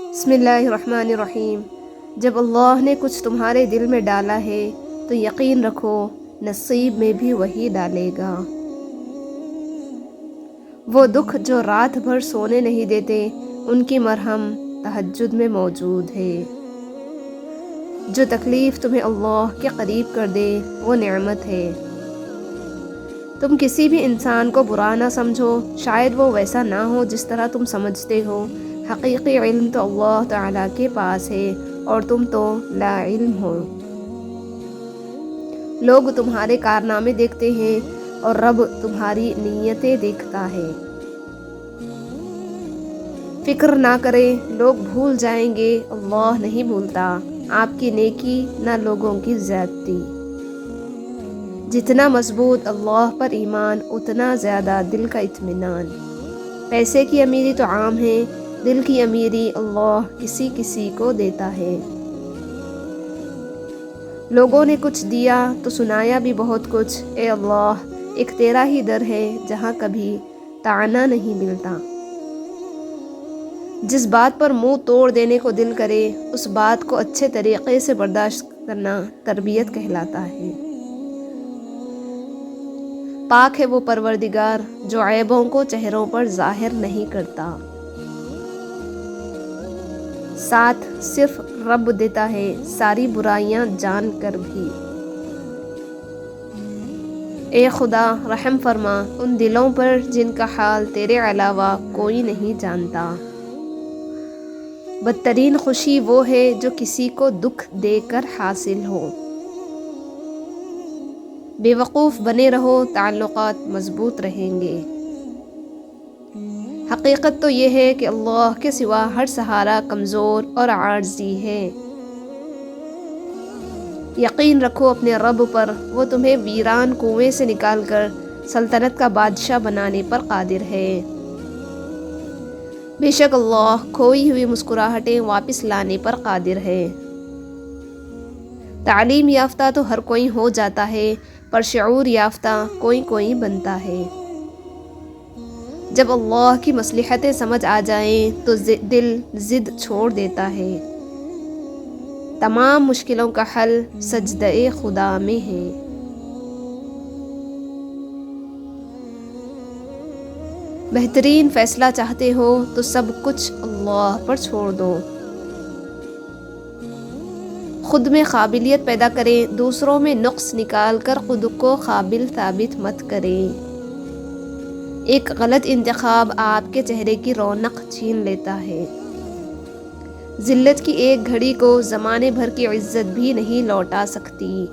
بسم اللہ الرحمن الرحیم۔ جب اللہ نے کچھ تمہارے دل میں ڈالا ہے تو یقین رکھو نصیب میں بھی وہی ڈالے گا۔ وہ دکھ جو رات بھر سونے نہیں دیتے ان کی مرہم تہجد میں موجود ہے۔ جو تکلیف تمہیں اللہ کے قریب کر دے وہ نعمت ہے۔ تم کسی بھی انسان کو برا نہ سمجھو، شاید وہ ویسا نہ ہو جس طرح تم سمجھتے ہو۔ حقیقی علم تو اللہ تعالیٰ کے پاس ہے اور تم تو لا علم ہو۔ لوگ تمہارے کارنامے دیکھتے ہیں اور رب تمہاری نیتیں دیکھتا ہے۔ فکر نہ کریں، لوگ بھول جائیں گے، اللہ نہیں بھولتا۔ آپ کی نیکی نہ لوگوں کی زیادتی۔ جتنا مضبوط اللہ پر ایمان اتنا زیادہ دل کا اطمینان۔ پیسے کی امیری تو عام ہے، دل کی امیری اللہ کسی کسی کو دیتا ہے۔ لوگوں نے کچھ دیا تو سنایا بھی بہت کچھ، اے اللہ ایک تیرا ہی در ہے جہاں کبھی طعنہ نہیں ملتا۔ جس بات پر منہ توڑ دینے کو دل کرے اس بات کو اچھے طریقے سے برداشت کرنا تربیت کہلاتا ہے۔ پاک ہے وہ پروردگار جو عیبوں کو چہروں پر ظاہر نہیں کرتا۔ ساتھ صرف رب دیتا ہے ساری برائیاں جان کر بھی۔ اے خدا رحم فرما ان دلوں پر جن کا حال تیرے علاوہ کوئی نہیں جانتا۔ بدترین خوشی وہ ہے جو کسی کو دکھ دے کر حاصل ہو۔ بے وقوف بنے رہو، تعلقات مضبوط رہیں گے۔ حقیقت تو یہ ہے کہ اللہ کے سوا ہر سہارا کمزور اور عاجزی ہے۔ یقین رکھو اپنے رب پر، وہ تمہیں ویران کنویں سے نکال کر سلطنت کا بادشاہ بنانے پر قادر ہے۔ بے شک اللہ کھوئی ہوئی مسکراہٹیں واپس لانے پر قادر ہے۔ تعلیم یافتہ تو ہر کوئی ہو جاتا ہے، پر شعور یافتہ کوئی کوئی بنتا ہے۔ جب اللہ کی مصلحتیں سمجھ آ جائیں تو دل ضد چھوڑ دیتا ہے۔ تمام مشکلوں کا حل سجدہ خدا میں ہے۔ بہترین فیصلہ چاہتے ہو تو سب کچھ اللہ پر چھوڑ دو۔ خود میں قابلیت پیدا کریں، دوسروں میں نقص نکال کر خود کو قابل ثابت مت کریں۔ ایک غلط انتخاب آپ کے چہرے کی رونق چھین لیتا ہے۔ ذلت کی ایک گھڑی کو زمانے بھر کی عزت بھی نہیں لوٹا سکتی۔